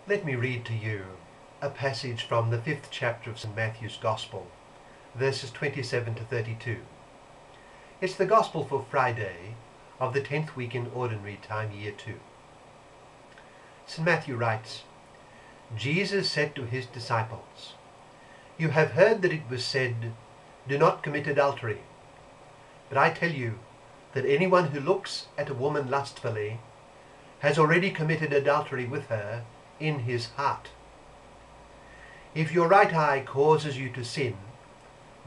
Let me read to you a passage from the 5th chapter of St. Matthew's Gospel, verses 27 to 32. It's the Gospel for Friday of the 10th week in Ordinary Time, Year 2. St. Matthew writes, Jesus said to his disciples, "You have heard that it was said, 'Do not commit adultery.' But I tell you that anyone who looks at a woman lustfully has already committed adultery with her in his heart. If your right eye causes you to sin,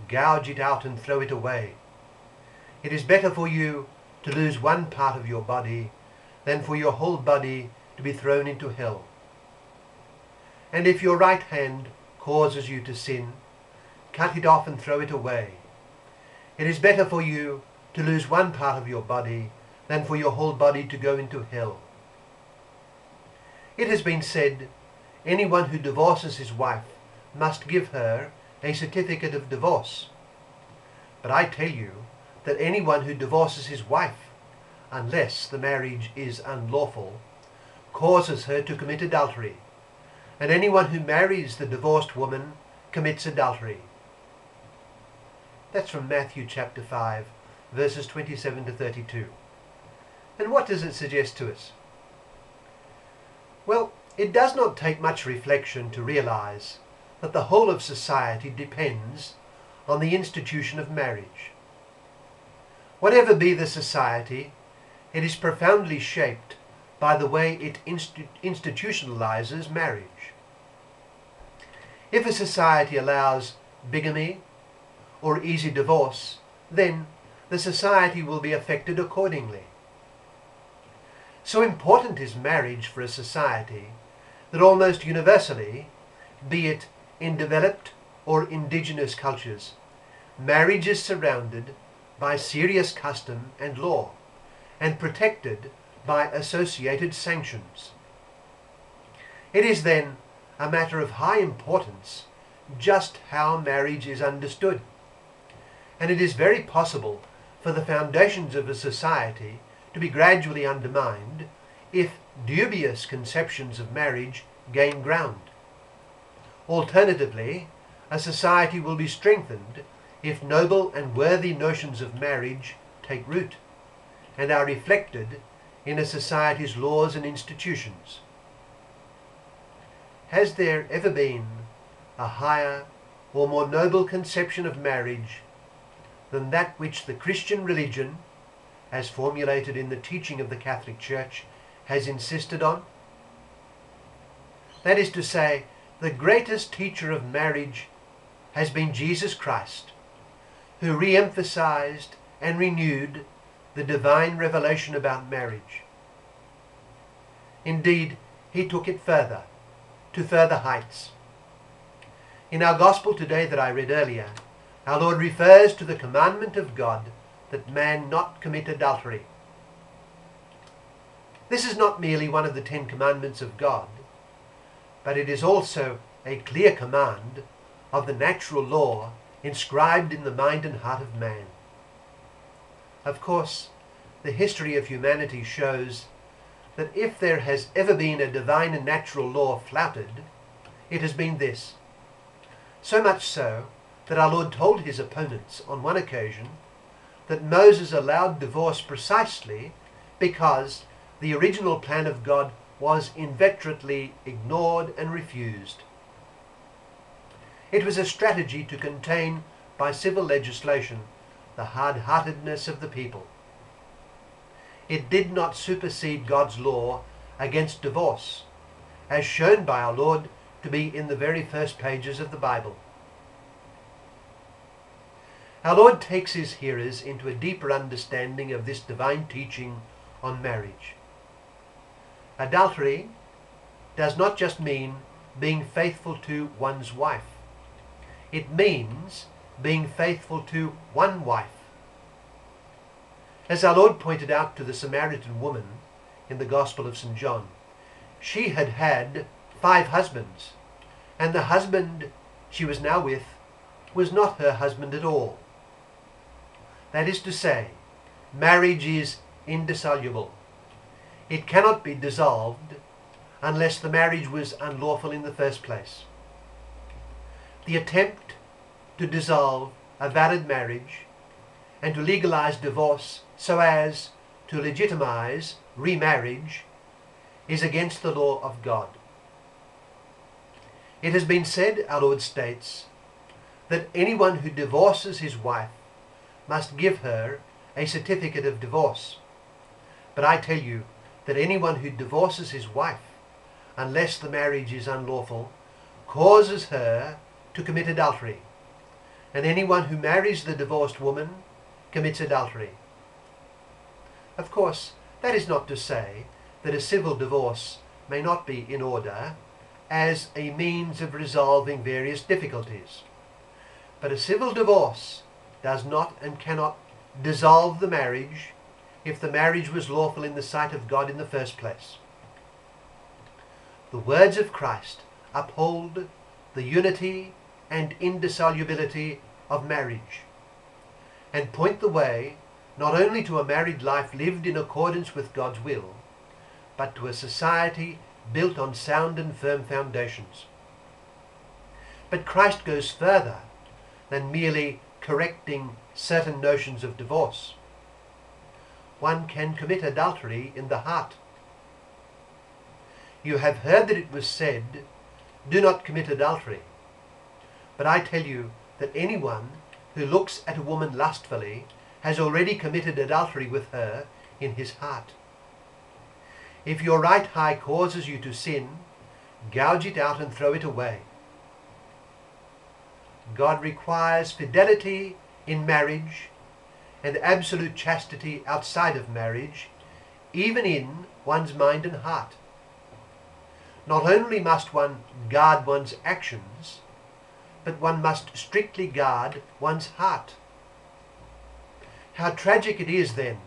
gouge it out and throw it away. It is better for you to lose one part of your body than for your whole body to be thrown into hell. And if your right hand causes you to sin, cut it off and throw it away. It is better for you to lose one part of your body than for your whole body to go into hell. It has been said, anyone who divorces his wife must give her a certificate of divorce. But I tell you that anyone who divorces his wife, unless the marriage is unlawful, causes her to commit adultery, and anyone who marries the divorced woman commits adultery." That's from Matthew chapter 5, verses 27 to 32. And what does it suggest to us? Well, it does not take much reflection to realize that the whole of society depends on the institution of marriage. Whatever be the society, it is profoundly shaped by the way it institutionalizes marriage. If a society allows bigamy or easy divorce, then the society will be affected accordingly. So important is marriage for a society that almost universally, be it in developed or indigenous cultures, marriage is surrounded by serious custom and law and protected by associated sanctions. It is then a matter of high importance just how marriage is understood, and it is very possible for the foundations of a society to be gradually undermined if dubious conceptions of marriage gain ground. Alternatively, a society will be strengthened if noble and worthy notions of marriage take root and are reflected in a society's laws and institutions. Has there ever been a higher or more noble conception of marriage than that which the Christian religion, as formulated in the teaching of the Catholic Church, has insisted on? That is to say, the greatest teacher of marriage has been Jesus Christ, who re-emphasized and renewed the divine revelation about marriage. Indeed, he took it further, to further heights. In our Gospel today that I read earlier, our Lord refers to the commandment of God that man not commit adultery. This is not merely one of the 10 commandments of God, but it is also a clear command of the natural law inscribed in the mind and heart of man. Of course, the history of humanity shows that if there has ever been a divine and natural law flouted, it has been this. So much so that our Lord told his opponents on one occasion that Moses allowed divorce precisely because the original plan of God was inveterately ignored and refused. It was a strategy to contain by civil legislation the hard-heartedness of the people. It did not supersede God's law against divorce, as shown by our Lord to be in the very first pages of the Bible. Our Lord takes his hearers into a deeper understanding of this divine teaching on marriage. Adultery does not just mean being faithful to one's wife. It means being faithful to one wife. As our Lord pointed out to the Samaritan woman in the Gospel of St. John, she had had 5 husbands, and the husband she was now with was not her husband at all. That is to say, marriage is indissoluble. It cannot be dissolved unless the marriage was unlawful in the first place. The attempt to dissolve a valid marriage and to legalize divorce so as to legitimize remarriage is against the law of God. It has been said, our Lord states, that anyone who divorces his wife must give her a certificate of divorce. But I tell you that anyone who divorces his wife, unless the marriage is unlawful, causes her to commit adultery. And anyone who marries the divorced woman commits adultery. Of course, that is not to say that a civil divorce may not be in order as a means of resolving various difficulties. But a civil divorce does not and cannot dissolve the marriage if the marriage was lawful in the sight of God in the first place. The words of Christ uphold the unity and indissolubility of marriage and point the way not only to a married life lived in accordance with God's will, but to a society built on sound and firm foundations. But Christ goes further than merely correcting certain notions of divorce. One can commit adultery in the heart. You have heard that it was said, "Do not commit adultery." But I tell you that anyone who looks at a woman lustfully has already committed adultery with her in his heart. If your right eye causes you to sin, gouge it out and throw it away. God requires fidelity in marriage and absolute chastity outside of marriage, even in one's mind and heart. Not only must one guard one's actions, but one must strictly guard one's heart. How tragic it is then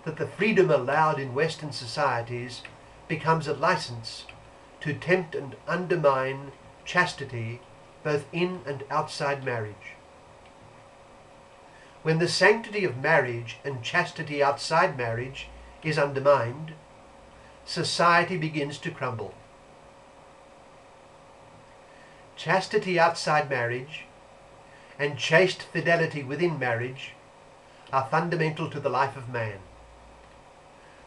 that the freedom allowed in Western societies becomes a license to tempt and undermine chastity both in and outside marriage. When the sanctity of marriage and chastity outside marriage is undermined, society begins to crumble. Chastity outside marriage and chaste fidelity within marriage are fundamental to the life of man.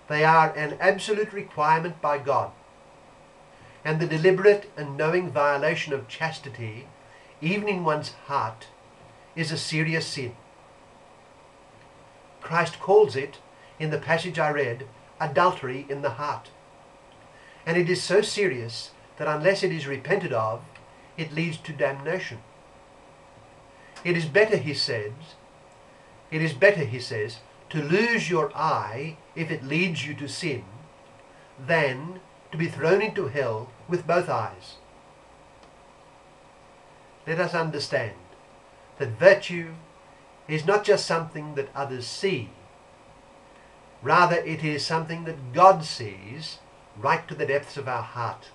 They are an absolute requirement by God, and the deliberate and knowing violation of chastity, even in one's heart, is a serious sin. Christ calls it, in the passage I read, adultery in the heart. And it is so serious that unless it is repented of, it leads to damnation. It is better, he says, to lose your eye if it leads you to sin, than to be thrown into hell with both eyes. Let us understand that virtue is not just something that others see. Rather, it is something that God sees right to the depths of our heart.